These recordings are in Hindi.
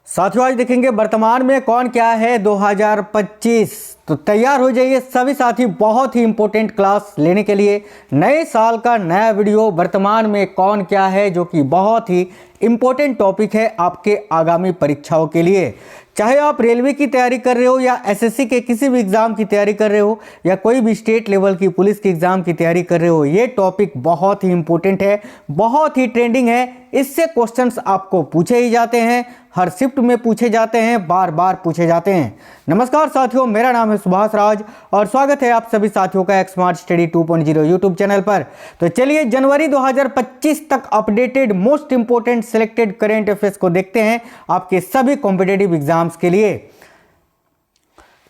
साथियों आज देखेंगे वर्तमान में कौन क्या है 2025। तो तैयार हो जाइए सभी साथी, बहुत ही इंपॉर्टेंट क्लास लेने के लिए नए साल का नया वीडियो। वर्तमान में कौन क्या है जो कि बहुत ही इंपॉर्टेंट टॉपिक है आपके आगामी परीक्षाओं के लिए। चाहे आप रेलवे की तैयारी कर रहे हो या एसएससी के किसी भी एग्जाम की तैयारी कर रहे हो या कोई भी स्टेट लेवल की पुलिस की एग्जाम की तैयारी कर रहे हो, ये टॉपिक बहुत ही इंपॉर्टेंट है, बहुत ही ट्रेंडिंग है। इससे क्वेश्चंस आपको पूछे ही जाते हैं, हर शिफ्ट में पूछे जाते हैं, बार बार पूछे जाते हैं। नमस्कार साथियों, मेरा नाम है सुभाष राज और स्वागत है आप सभी साथियों का एक स्मार्ट स्टडी 2.0 यूट्यूब चैनल पर। तो चलिए जनवरी 2025 तक updated most important selected current affairs को देखते हैं आपके सभी कॉम्पिटेटिव एग्जाम्स के लिए।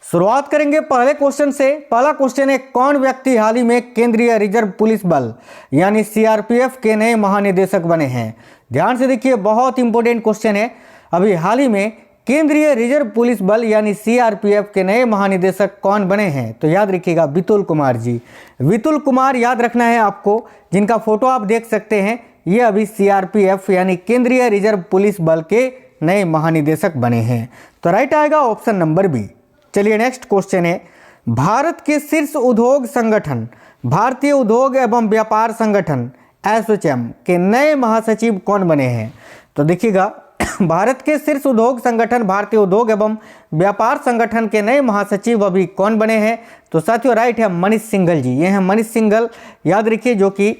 शुरुआत करेंगे पहले क्वेश्चन से। पहला क्वेश्चन है, कौन व्यक्ति हाल ही में केंद्रीय रिजर्व पुलिस बल यानी सीआरपीएफ के नए महानिदेशक बने हैं? ध्यान से देखिए, बहुत इंपॉर्टेंट क्वेश्चन है। अभी हाल ही में केंद्रीय रिजर्व पुलिस बल यानी सीआरपीएफ के नए महानिदेशक कौन बने हैं? तो याद रखिएगा विपुल कुमार जी। विपुल कुमार याद रखना है आपको, जिनका फोटो आप देख सकते हैं। ये अभी सीआरपीएफ यानी केंद्रीय रिजर्व पुलिस बल के नए महानिदेशक बने हैं। तो राइट आएगा ऑप्शन नंबर बी। चलिए नेक्स्ट क्वेश्चन है, भारत के शीर्ष उद्योग संगठन भारतीय उद्योग एवं व्यापार संगठन एसोचैम के नए महासचिव कौन बने हैं? तो देखिएगा, भारत के शीर्ष उद्योग संगठन भारतीय उद्योग एवं व्यापार संगठन के नए महासचिव अभी कौन बने हैं? तो साथियों राइट है मनीष सिंघल जी। ये हैं मनीष सिंघल, याद रखिए, जो कि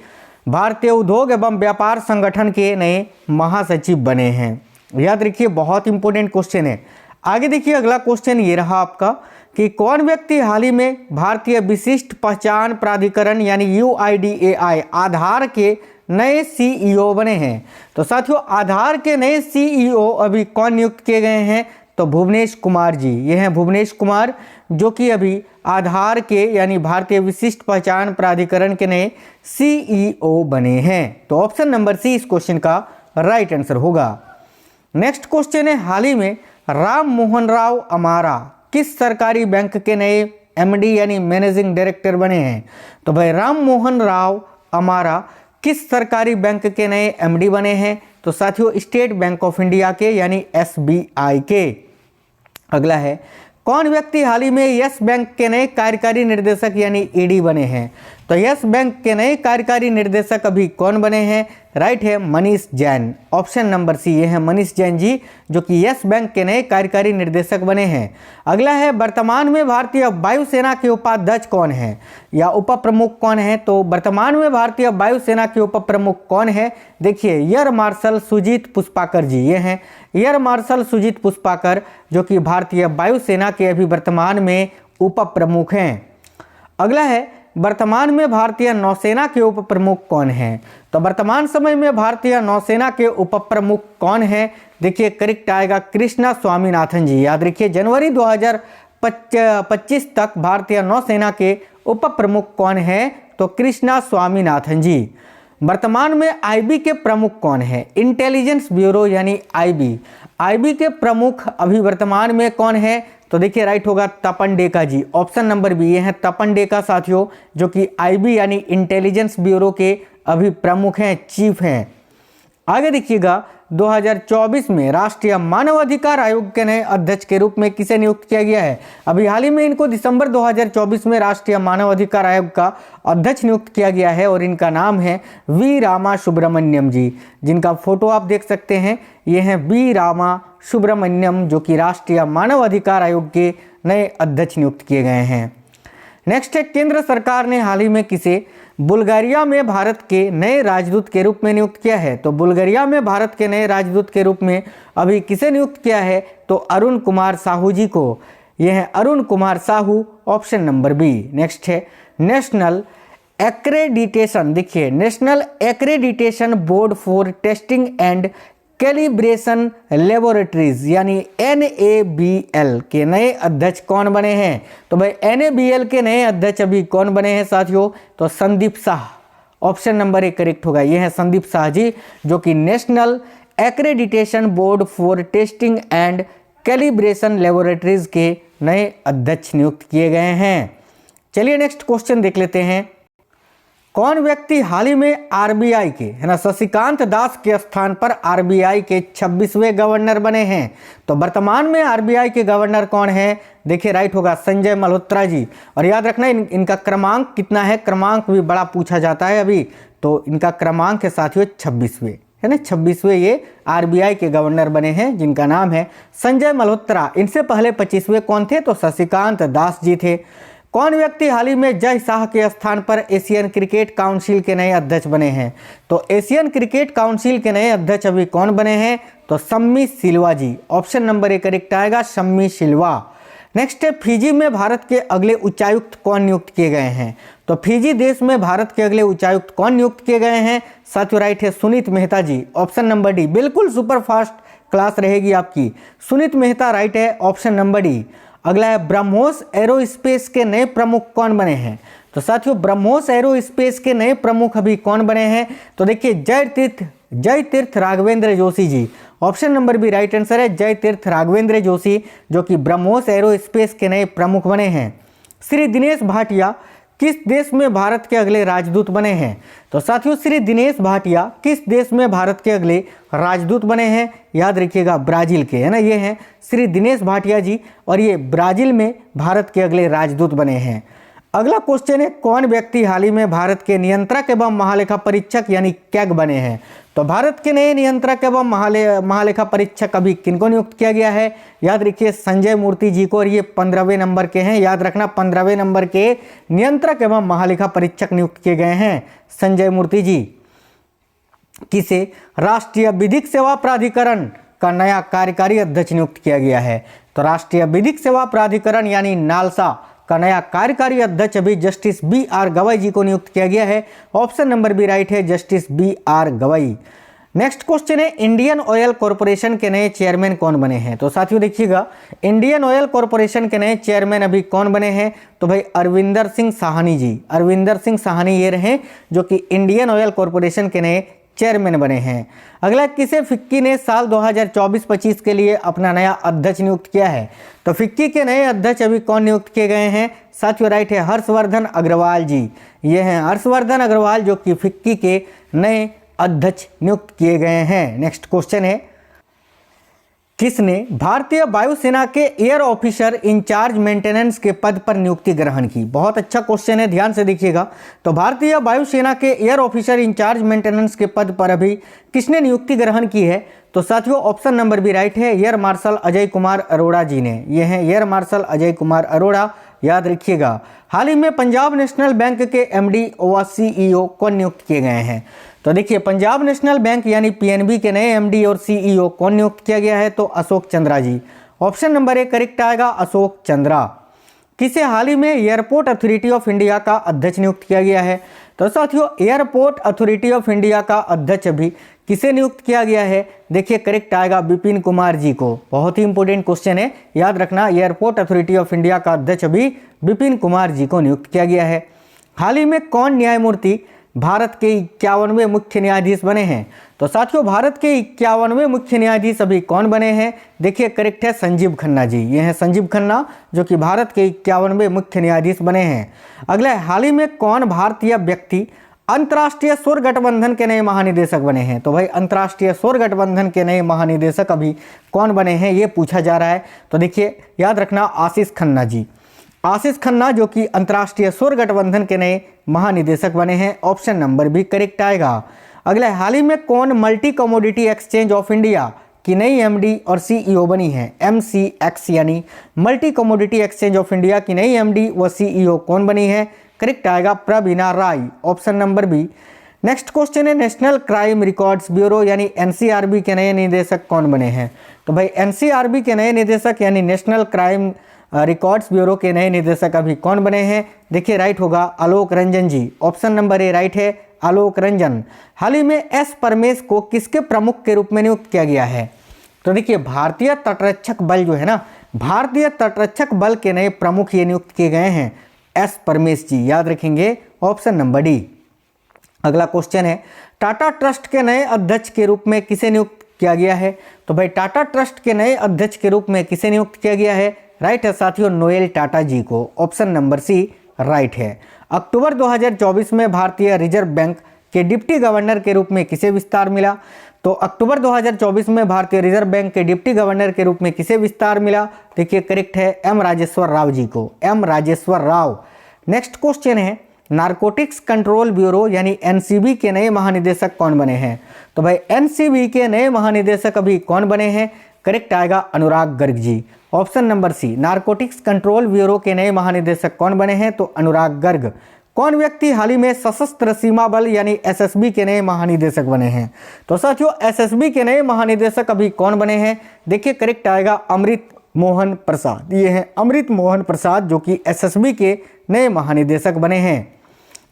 भारतीय उद्योग एवं व्यापार संगठन के नए महासचिव बने हैं। याद रखिए, बहुत इंपॉर्टेंट क्वेश्चन है। आगे देखिए, अगला क्वेश्चन ये रहा आपका कि कौन व्यक्ति हाल ही में भारतीय विशिष्ट पहचान प्राधिकरण यानी यूआईडीएआई आधार के नए सीईओ बने हैं? तो साथियों आधार के नए सीईओ अभी कौन नियुक्त किए गए हैं? तो भुवनेश कुमार जी। ये हैं भुवनेश कुमार, जो कि अभी आधार के यानी भारतीय विशिष्ट पहचान प्राधिकरण के नए सीईओ बने हैं। तो ऑप्शन नंबर सी इस क्वेश्चन का राइट आंसर होगा। नेक्स्ट क्वेश्चन है, हाल ही में राम मोहन राव अमारा किस सरकारी बैंक के नए एमडी यानी मैनेजिंग डायरेक्टर बने हैं? तो भाई राम मोहन राव अमारा किस सरकारी बैंक के नए एमडी बने हैं? तो साथियों स्टेट बैंक ऑफ इंडिया के यानी एसबीआई के। अगला है, कौन व्यक्ति हाल ही में यस बैंक के नए कार्यकारी निर्देशक यानी ईडी बने हैं? तो यस बैंक के नए कार्यकारी निर्देशक अभी कौन बने हैं? राइट है Manish Jain. Option number C, ये है मनीष जैन जी, जो कि यस बैंक के नए कार्यकारी निर्देशक बने हैं। अगला है, वर्तमान में भारतीय वायुसेना के उपाध्यक्ष कौन है या उप प्रमुख कौन है? तो वर्तमान में भारतीय वायुसेना के उप प्रमुख कौन है? देखिए एयर मार्शल सुजीत पुष्पाकर जी। ये हैं एयर मार्शल सुजीत पुष्पाकर, जो कि भारतीय वायुसेना के अभी वर्तमान में उप प्रमुख हैं। अगला है, वर्तमान में भारतीय नौसेना के उप प्रमुख कौन हैं? तो वर्तमान समय में भारतीय नौसेना के उप प्रमुख कौन हैं? देखिए करेक्ट आएगा कृष्णा स्वामीनाथन जी। याद रखिए जनवरी 2025 तक भारतीय नौसेना के उप प्रमुख कौन है? तो कृष्णा स्वामीनाथन जी। वर्तमान में आईबी के प्रमुख कौन है? इंटेलिजेंस ब्यूरो यानी आईबी। आईबी के प्रमुख अभी वर्तमान में कौन है? तो देखिए राइट होगा तपन डेका जी। ऑप्शन नंबर बी, ये है तपन डेका साथियों, जो कि आईबी यानी इंटेलिजेंस ब्यूरो के अभी प्रमुख हैं, चीफ हैं। आगे देखिएगा, 2024 में राष्ट्रीय मानवाधिकार आयोग के नए अध्यक्ष के रूप में किसे नियुक्त किया गया है? अभी हाल ही में इनको दिसंबर 2024 में राष्ट्रीय मानवाधिकार आयोग का अध्यक्ष नियुक्त किया गया है और इनका नाम है वी रामा सुब्रमण्यम जी, जिनका फोटो आप देख सकते हैं। ये हैं वी रामा सुब्रमण्यम, जो कि राष्ट्रीय मानवाधिकार आयोग के नए अध्यक्ष नियुक्त किए गए हैं। नेक्स्ट है, केंद्र सरकार ने हाल ही में किसे बुल्गारिया में भारत के नए राजदूत के रूप में नियुक्त किया है? तो बुल्गारिया में भारत के नए राजदूत के रूप में अभी किसे नियुक्त किया है? तो अरुण कुमार साहू जी को। यह है Arun Kumar Sahu, option number B. Next है, नेशनल एक्रेडिटेशन। देखिए national accreditation board for testing and calibration laboratories यानी NABL के नए अध्यक्ष कौन बने हैं? तो भाई NABL के नए अध्यक्ष अभी कौन बने हैं साथियों? तो Sandeep Shah. Option number A correct होगा। ये है संदीप शाह जी, जो कि national accreditation board for testing and calibration laboratories के नए अध्यक्ष नियुक्त किए गए हैं। चलिए नेक्स्ट क्वेश्चन देख लेते हैं, कौन व्यक्ति हाल ही में आरबीआई के, है ना, शशिकांत दास के स्थान पर आरबीआई के 26वें गवर्नर बने हैं? तो वर्तमान में आरबीआई के गवर्नर कौन है? देखिए राइट होगा संजय मल्होत्रा जी। और याद रखना इनका क्रमांक कितना है, क्रमांक भी बड़ा पूछा जाता है अभी, तो इनका क्रमांक है साथियों 26वें, है ना, 26वें ये आरबीआई के गवर्नर बने हैं जिनका नाम है संजय मल्होत्रा। इनसे पहले 25वें कौन थे? तो शशिकांत दास जी थे। कौन व्यक्ति हाल ही में जय शाह के स्थान पर एशियन क्रिकेट काउंसिल के नए अध्यक्ष बने हैं? तो एशियन क्रिकेट काउंसिल के नए अध्यक्ष अभी कौन बने हैं? तो शम्मी सिल्वा जी। ऑप्शन नंबर ए करेक्ट आएगा, शम्मी सिल्वा। नेक्स्ट है, फिजी में भारत के अगले उच्चायुक्त कौन नियुक्त किए गए हैं? तो फिजी देश में भारत के अगले उच्चायुक्त कौन नियुक्त किए गए हैं? साथियों राइट है सुनीत मेहता जी। ऑप्शन नंबर डी, बिल्कुल सुपर फास्ट क्लास रहेगी आपकी। सुनीत मेहता राइट है, ऑप्शन नंबर डी। अगला है, ब्रह्मोस एरोस्पेस के नए प्रमुख कौन बने हैं? तो साथियों ब्रह्मोस एरोस्पेस के नए प्रमुख अभी कौन बने हैं? तो देखिए Jai Tirth Raghavendra Joshi ji. Option number B right answer है, जय तीर्थ राघवेंद्र जोशी जो कि ब्रह्मोस एरोस्पेस के नए प्रमुख बने हैं। श्री दिनेश भाटिया किस देश में भारत के अगले राजदूत बने हैं? तो साथियों श्री दिनेश भाटिया किस देश में भारत के अगले राजदूत बने हैं? याद रखिएगा ब्राजील के, है ना, ये हैं श्री दिनेश भाटिया जी और ये ब्राजील में भारत के अगले राजदूत बने हैं। अगला क्वेश्चन है, कौन व्यक्ति हाल ही में भारत के नियंत्रक एवं महालेखा परीक्षक यानी कैग बने हैं? तो भारत के नए नियंत्रक एवं महालेखा परीक्षक अभी किनको नियुक्त किया गया है? याद रखिए संजय मूर्ति जी को, और ये 15वें नंबर के हैं। याद रखना 15वें नंबर के नियंत्रक एवं महालेखा परीक्षक नियुक्त किए गए हैं संजय मूर्ति जी। किसे राष्ट्रीय विधिक सेवा प्राधिकरण का नया कार्यकारी अध्यक्ष नियुक्त किया गया है? तो राष्ट्रीय विधिक सेवा प्राधिकरण यानी नालसा का नया कार्यकारी अध्यक्ष अभी justice B R Gavai ji को नियुक्त किया गया है। ऑप्शन नंबर बी राइट है, justice B R Gavai. Next question है, इंडियन ऑयल कॉरपोरेशन के नए चेयरमैन कौन बने हैं? तो साथियों देखिएगा इंडियन ऑयल कॉरपोरेशन के नए चेयरमैन अभी कौन बने हैं? तो भाई अरविंदर सिंह साहनी जी। अरविंदर सिंह साहनी ये रहे जो कि इंडियन ऑयल कॉरपोरेशन के नए चेयरमैन बने हैं। अगला, किसे फिक्की ने साल 2024-25 के लिए अपना नया अध्यक्ष नियुक्त किया है? तो फिक्की के नए अध्यक्ष अभी कौन नियुक्त किए गए हैं? साथियों राइट है हर्षवर्धन अग्रवाल जी। ये हैं हर्षवर्धन अग्रवाल जो कि फिक्की के नए अध्यक्ष नियुक्त किए गए हैं। नेक्स्ट क्वेश्चन है, किसने भारतीय वायुसेना के एयर ऑफिसर इंचार्ज मेंटेनेंस के पद पर नियुक्ति ग्रहण की? बहुत अच्छा क्वेश्चन है, ध्यान से देखिएगा। तो भारतीय वायुसेना के एयर ऑफिसर इंचार्ज मेंटेनेंस के पद पर अभी किसने नियुक्ति ग्रहण की है? तो साथियों ऑप्शन नंबर बी राइट है, एयर मार्शल अजय कुमार अरोड़ा जी ने। ये हैं एयर मार्शल अजय कुमार अरोड़ा, याद रखिएगा। हाल ही में पंजाब नेशनल बैंक के एमडी व सीईओ कौन नियुक्त किए गए हैं? तो देखिए पंजाब नेशनल बैंक यानी पीएनबी के नए एमडी और सीईओ कौन नियुक्त किया गया है? तो अशोक चंद्रा जी। ऑप्शन नंबर ए करेक्ट आएगा, अशोक चंद्रा। किसे हाल ही में एयरपोर्ट अथॉरिटी ऑफ इंडिया का अध्यक्ष नियुक्त किया गया है? तो साथियों एयरपोर्ट अथॉरिटी ऑफ इंडिया का अध्यक्ष अभी किसे नियुक्त किया गया है? देखिए करेक्ट आएगा विपिन कुमार जी को। बहुत ही इंपॉर्टेंट क्वेश्चन है, याद रखना एयरपोर्ट अथॉरिटी ऑफ इंडिया का अध्यक्ष अभी विपिन कुमार जी को नियुक्त किया गया है। हाल ही में कौन न्यायमूर्ति भारत के 51वें मुख्य न्यायाधीश बने हैं? तो साथियों भारत के 51वें मुख्य न्यायाधीश अभी कौन बने हैं? देखिए करेक्ट है संजीव खन्ना जी। ये हैं संजीव खन्ना जो कि भारत के 51वें मुख्य न्यायाधीश बने हैं। अगला, हाल ही में कौन भारतीय व्यक्ति अंतर्राष्ट्रीय सौर गठबंधन के नए महानिदेशक बने हैं? तो भाई अंतर्राष्ट्रीय सौर गठबंधन के नए महानिदेशक अभी कौन बने हैं ये पूछा जा रहा है। तो देखिए याद रखना आशीष खन्ना जी। आशीष खन्ना जो कि अंतर्राष्ट्रीय सौर गठबंधन के नए महानिदेशक बने हैं। ऑप्शन नंबर भी करेक्ट आएगा। अगला, हाल ही में कौन multi commodity exchange of India की नई एमडी और सीईओ बनी है? MCX यानी multi commodity exchange of India की नई एमडी व सीईओ कौन बनी है? करेक्ट आएगा Praveena Rai. Option number B. Next question है, नेशनल क्राइम रिकॉर्ड्स ब्यूरो यानी NCRB के नए निदेशक कौन बने हैं? तो भाई NCRB के नए निदेशक यानी नेशनल क्राइम रिकॉर्ड्स ब्यूरो के नए निदेशक अभी कौन बने हैं? देखिए राइट होगा आलोक रंजन जी। ऑप्शन नंबर ए राइट है, आलोक रंजन। हाल ही में S परमेश को किसके प्रमुख के रूप में नियुक्त किया गया है? तो देखिए भारतीय तटरक्षक बल जो है ना, भारतीय तटरक्षक बल के नए प्रमुख ये नियुक्त किए गए हैं S परमेश जी, याद रखेंगे ऑप्शन नंबर डी। अगला क्वेश्चन है, टाटा ट्रस्ट के नए अध्यक्ष के रूप में किसे नियुक्त किया गया है? तो भाई टाटा ट्रस्ट के नए अध्यक्ष के रूप में किसे नियुक्त किया गया है? राइट है साथियों, नोएल टाटा जी को। ऑप्शन नंबर सी राइट है। अक्टूबर 2024 में भारतीय रिजर्व बैंक के डिप्टी गवर्नर के रूप में किसे विस्तार मिला? तो अक्टूबर 2024 में भारतीय रिजर्व बैंक के डिप्टी गवर्नर के रूप में किसे विस्तार मिला? देखिए करेक्ट है एम राजेश्वर राव जी को, M Rajeshwar Rao. Next question है नारकोटिक्स कंट्रोल ब्यूरो यानी एनसीबी के नए महानिदेशक कौन बने हैं? तो भाई एनसीबी के नए महानिदेशक अभी कौन बने हैं? करेक्ट आएगा Anurag Garg ji, option number C. Narcotics control bureau के नए महानिदेशक कौन बने हैं? तो अनुराग गर्ग। कौन व्यक्ति हाल ही में सशस्त्र सीमा बल यानी एसएसबी के नए महानिदेशक बने हैं? तो साथियों एसएसबी के नए महानिदेशक अभी कौन बने हैं? देखिए करेक्ट आएगा अमृत मोहन प्रसाद। ये हैं अमृत मोहन प्रसाद जो कि एसएसबी के नए महानिदेशक बने हैं।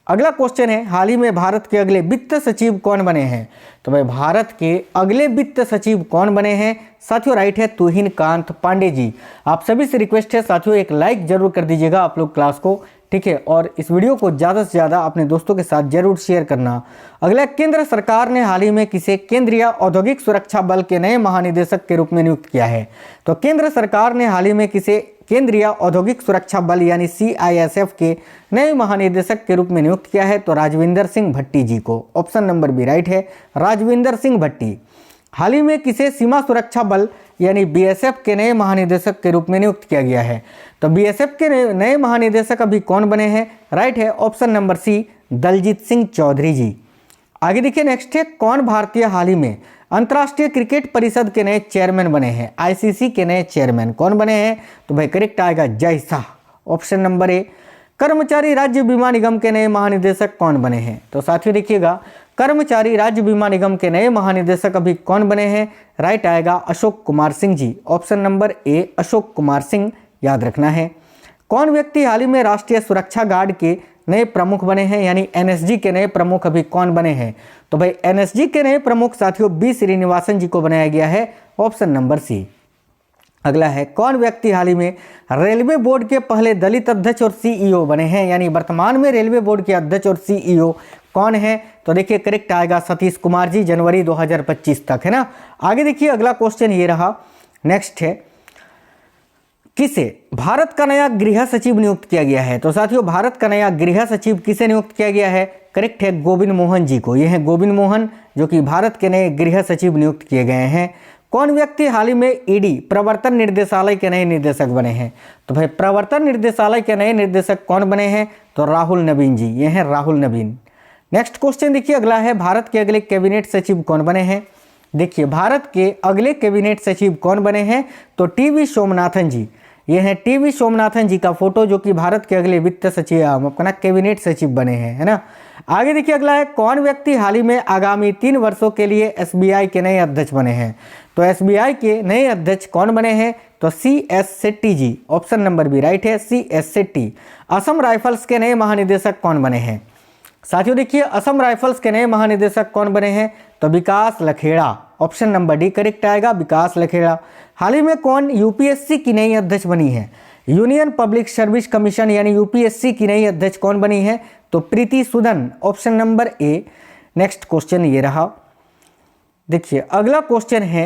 अगला क्वेश्चन है हाल ही में भारत के अगले वित्त सचिव कौन बने हैं? तो भाई भारत के अगले वित्त सचिव कौन बने हैं? साथियों राइट है तुहिन कांत पांडे जी। आप सभी से रिक्वेस्ट है साथियों एक लाइक जरूर कर दीजिएगा आप लोग क्लास को, ठीक है, और इस वीडियो को ज़्यादा से ज़्यादा अपने दोस्तों के साथ जरूर शेयर करना। अगला, केंद्र सरकार ने हाल ही में किसे केंद्रीय औद्योगिक सुरक्षा बल के नए महानिदेशक के रूप में नियुक्त किया है? तो केंद्र सरकार ने हाल ही में किसे केंद्रीय औद्योगिक सुरक्षा बल यानी CISF के नए महानिदेशक के रूप में नियुक्त किया है? तो राजविंदर सिंह भट्टी जी को, ऑप्शन नंबर बी राइट है राजविंदर सिंह भट्टी। हाल ही में किसे सीमा सुरक्षा बल यानी BSF के नए महानिदेशक के रूप में नियुक्त किया गया है? तो BSF के नए महानिदेशक अभी कौन बने हैं? राइट है option number C Daljeet Singh Chaudhary ji. आगे देखिए नेक्स्ट है कौन भारतीय हाल ही में अंतर्राष्ट्रीय क्रिकेट परिषद के नए चेयरमैन बने हैं? ICC के नए चेयरमैन कौन बने हैं? तो भाई करेक्ट आएगा जय शाह, ऑप्शन नंबर ए। कर्मचारी राज्य बीमा निगम के नए महानिदेशक कौन बने हैं? तो साथियों देखिएगा कर्मचारी राज्य बीमा निगम के नए महानिदेशक अभी कौन बने हैं? राइट आएगा Ashok Kumar Singh ji, option number A Ashok Kumar Singh याद रखना है। कौन व्यक्ति हाल ही में राष्ट्रीय सुरक्षा गार्ड के नए प्रमुख बने हैं यानी NSG के नए प्रमुख अभी कौन बने हैं? तो भाई NSG के नए प्रमुख साथियों B श्रीनिवासन जी को बनाया गया है, ऑप्शन नंबर सी। अगला है कौन व्यक्ति हाल ही में रेलवे बोर्ड के पहले दलित अध्यक्ष और CEO बने हैं यानी वर्तमान में रेलवे बोर्ड के अध्यक्ष और CEO कौन है? तो देखिए करेक्ट आएगा सतीश कुमार जी, जनवरी 2025 तक, है ना। आगे देखिए अगला क्वेश्चन ये रहा, नेक्स्ट है किसे भारत का नया गृह सचिव नियुक्त किया गया है? तो साथियों भारत का नया गृह सचिव किसे नियुक्त किया गया है? करेक्ट है गोविंद मोहन जी को। ये हैं गोविंद मोहन जो कि भारत के नए गृह सचिव नियुक्त किए गए हैं। कौन व्यक्ति हाल ही में ED प्रवर्तन निर्देशालय के नए निदेशक बने हैं? तो भाई प्रवर्तन निर्देशालय के नए निदेशक कौन बने हैं? तो राहुल नवीन जी, ये हैं राहुल नवीन। नेक्स्ट क्वेश्चन देखिए अगला है भारत के अगले कैबिनेट सचिव कौन बने हैं? देखिए भारत के अगले कैबिनेट सचिव कौन बने हैं? तो TV सोमनाथन जी। ये हैं TV सोमनाथन जी का फोटो जो कि भारत के अगले वित्त सचिव अपना कैबिनेट सचिव बने हैं, है ना। आगे देखिए अगला है कौन व्यक्ति हाल ही में आगामी 3 वर्षों के लिए SBI के नए अध्यक्ष बने हैं? तो SBI के नए अध्यक्ष कौन बने हैं? तो CS शेट्टी जी, ऑप्शन नंबर बी राइट है CS शेट्टी। असम राइफल्स के नए महानिदेशक कौन बने हैं? साथियों देखिए असम राइफल्स के नए महानिदेशक कौन बने हैं? तो Vikas Lakhera, option number D correct आएगा विकास लखेड़ा। हाल ही में कौन UPSC की नई अध्यक्ष बनी है? यूनियन पब्लिक सर्विस कमीशन यानी UPSC की नई अध्यक्ष कौन बनी है? तो Preeti Sudan, option number A. Next question ये रहा, देखिए अगला क्वेश्चन है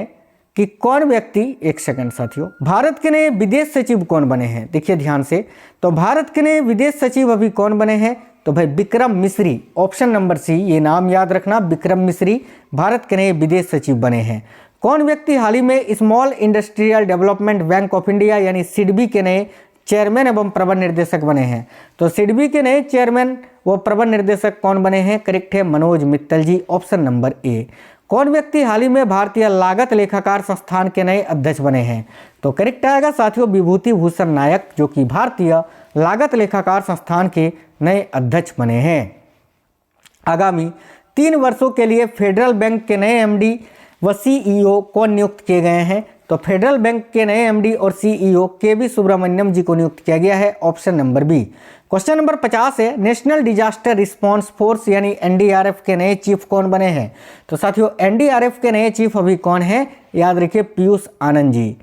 कि कौन व्यक्ति, एक सेकंड साथियों, भारत के नए विदेश सचिव कौन बने हैं? देखिए ध्यान से, तो भारत के नए विदेश सचिव अभी कौन बने हैं? तो भाई विक्रम मिश्री, ऑप्शन नंबर सी। ये नाम याद रखना, विक्रम मिश्री भारत के नए विदेश सचिव बने हैं। कौन व्यक्ति हाल ही में small industrial development bank of India यानी SIDBI के नए चेयरमैन एवं प्रबंध निर्देशक बने हैं? तो SIDBI के नए चेयरमैन व प्रबंध निर्देशक कौन बने हैं? करेक्ट है मनोज मित्तल जी, ऑप्शन नंबर ए। कौन व्यक्ति हाल ही में भारतीय लागत लेखाकार संस्थान के नए अध्यक्ष बने हैं? तो करेक्ट आएगा साथियों विभूति भूषण नायक जो कि भारतीय लागत लेखाकार संस्थान के नए अध्यक्ष बने हैं। आगामी 3 वर्षों के लिए फेडरल बैंक के नए MD व CEO कौन नियुक्त किए गए हैं? तो फेडरल बैंक के नए MD और CEO KV सुब्रमण्यम जी को नियुक्त किया गया है, option number B. Question number 50 है नेशनल डिजास्टर रिस्पांस फोर्स यानी NDRF के नए चीफ कौन बने हैं? तो साथियों NDRF के नए चीफ अभी कौन है? याद रखिए पीयूष आनंद जी।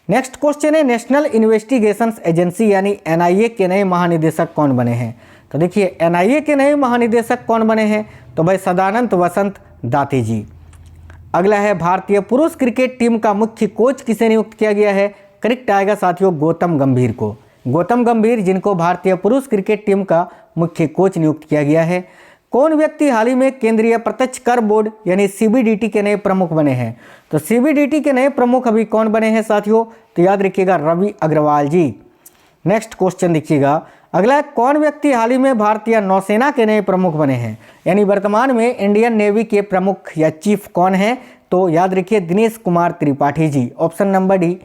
नेक्स्ट क्वेश्चन है नेशनल इन्वेस्टिगेशंस एजेंसी यानी NIA के नए महानिदेशक कौन बने हैं? तो देखिए NIA के नए महानिदेशक कौन बने हैं? तो भाई सदानंद वसंत दाते जी। अगला है भारतीय पुरुष क्रिकेट टीम का मुख्य कोच किसे नियुक्त किया गया है? करेक्ट आएगा साथियों गौतम गंभीर को। गौतम गंभीर, जिनको भारतीय पुरुष क्रिकेट टीम का मुख्य कोच नियुक्त किया गया है। कौन व्यक्ति हाल ही में केंद्रीय प्रत्यक्ष कर बोर्ड यानी सीबीडीटी के नए प्रमुख बने हैं? तो सीबीडीटी के नए प्रमुख अभी कौन बने हैं साथियों? तो याद रखिएगा रवि अग्रवाल जी। नेक्स्ट क्वेश्चन देखिएगा अगला, कौन व्यक्ति हाल ही में भारतीय नौसेना के नए प्रमुख बने हैं? यानी वर्तमान में इंडियन नेवी के प्रमुख या चीफ कौन है? तो याद रखिए Dinesh Kumar Tripathi ji. Option number D.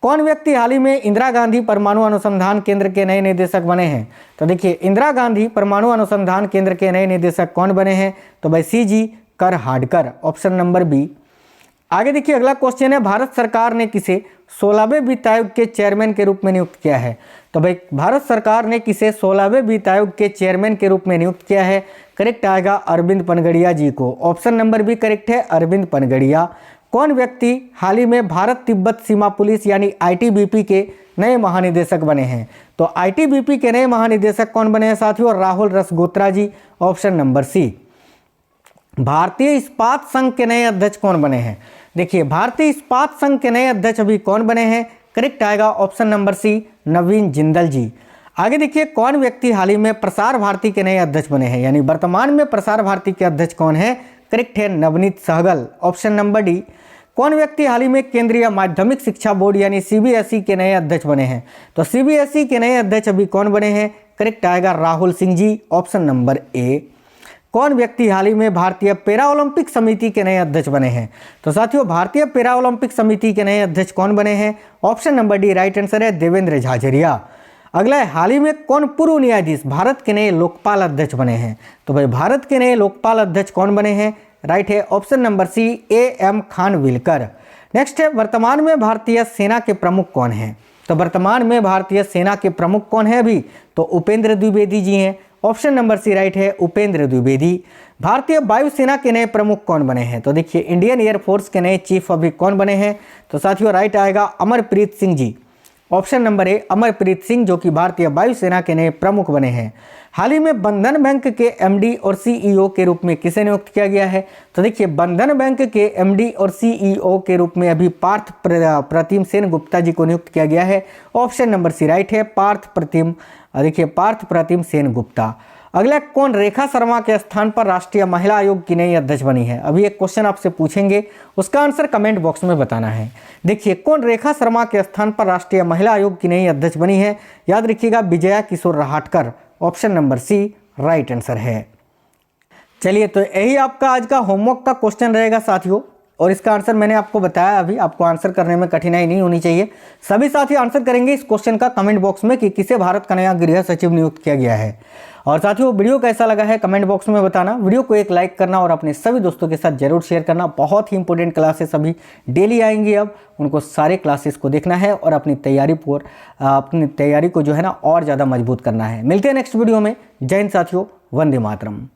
कौन व्यक्ति हाल ही में इंदिरा गांधी परमाणु अनुसंधान केंद्र के नए निदेशक बने हैं? तो देखिए इंदिरा गांधी परमाणु अनुसंधान केंद्र के नए निदेशक कौन बने हैं? तो भाई C G Karhadkar. Option number B. आगे देखिए अगला क्वेश्चन है, भारत सरकार ने किसे 16वें वित्त आयोग के चेयरमैन के रूप में नियुक्त किया है? तो भाई भारत सरकार ने किसे 16वें वित्त आयोग के चेयरमैन के रूप में नियुक्त किया है? करेक्ट आएगा अरविंद पनगड़िया जी को। ऑप्शन नंबर बी करेक्ट है, अरविंद पनगड़िया। कौन व्यक्ति हाल ही में भारत तिब्बत सीमा पुलिस यानी आईटीबीपी के नए महानिदेशक बने हैं? तो आईटीबीपी के नए महानिदेशक कौन बने हैं साथियों? Rahul Rasgotra ji. Option number C. भारतीय इस्पात संघ के नए अध्यक्ष कौन बने हैं? देखिए भारतीय इस्पात संघ के नए अध्यक्ष अभी कौन बने हैं? करेक्ट आएगा ऑप्शन नंबर सी, नवीन जिंदल जी। आगे देखिए कौन व्यक्ति हाल ही में प्रसार भारती के नए अध्यक्ष बने हैं? यानी वर्तमान में प्रसार भारती के अध्यक्ष कौन है? करेक्ट है Navneet Sehgal. Option number D. कौन व्यक्ति हाल ही में केंद्रीय माध्यमिक शिक्षा बोर्ड यानी सीबीएसई के नए अध्यक्ष बने हैं? तो सीबीएसई के नए अध्यक्ष अभी कौन बने हैं? करेक्ट आएगा Rahul Singh ji. Option number A. कौन व्यक्ति हाल ही में भारतीय पैरा ओलंपिक समिति के नए अध्यक्ष बने हैं? तो साथियों भारतीय पैरा ओलंपिक समिति के नए अध्यक्ष कौन बने हैं? Option number D right answer है, देवेंद्र झाझरिया। अगला है, हाल ही में कौन पूर्व न्यायाधीश भारत के नए लोकपाल अध्यक्ष बने हैं? तो भाई भारत के नए लोकपाल अध्यक्ष कौन बने हैं? राइट है option number C, AM Khanwilkar. Next है, वर्तमान में भारतीय सेना के प्रमुख कौन हैं? तो वर्तमान में भारतीय सेना के प्रमुख कौन है अभी? तो उपेंद्र द्विवेदी जी हैं। ऑप्शन नंबर सी राइट है, उपेंद्र द्विवेदी। भारतीय वायुसेना के नए प्रमुख कौन बने हैं? तो देखिए इंडियन एयरफोर्स के नए चीफ अभी कौन बने हैं? तो साथियों राइट आएगा Amarpreet Singh ji. Option number A Amarpreet Singh, जो कि भारतीय वायुसेना के नए प्रमुख बने हैं। हाल ही में बंधन बैंक के एमडी और सीईओ के रूप में किसे नियुक्त किया गया है? तो देखिए बंधन बैंक के एमडी और सीईओ के रूप में अभी पार्थ प्रतिम सेन गुप्ता जी को नियुक्त किया गया है। ऑप्शन नंबर सी राइट है, पार्थ प्रतिम सेन गुप्ता। अगला, कौन रेखा शर्मा के स्थान पर राष्ट्रीय महिला आयोग की नई अध्यक्ष बनी है? अभी एक क्वेश्चन आपसे पूछेंगे, उसका आंसर कमेंट बॉक्स में बताना है। देखिए कौन रेखा शर्मा के स्थान पर राष्ट्रीय महिला आयोग की नई अध्यक्ष बनी है? याद रखिएगा Vijaya Kishore Rahatkar. Option number C right answer है। चलिए तो यही आपका आज का होमवर्क का क्वेश्चन रहेगा साथियों, और इसका आंसर मैंने आपको बताया। अभी आपको आंसर करने में कठिनाई नहीं होनी चाहिए। सभी साथी आंसर करेंगे इस क्वेश्चन का कमेंट बॉक्स में कि किसे भारत का नया गृह सचिव नियुक्त किया गया है। और साथियों वीडियो कैसा लगा है कमेंट बॉक्स में बताना। वीडियो को एक लाइक करना और अपने सभी दोस्तों के साथ जरूर शेयर करना। बहुत ही इंपॉर्टेंट क्लासेस अभी डेली आएंगी, अब उनको सारे क्लासेस को देखना है और अपनी तैयारी को जो है ना और ज़्यादा मजबूत करना है। मिलते हैं नेक्स्ट वीडियो में। जय हिंद साथियों, वंदे मातरम।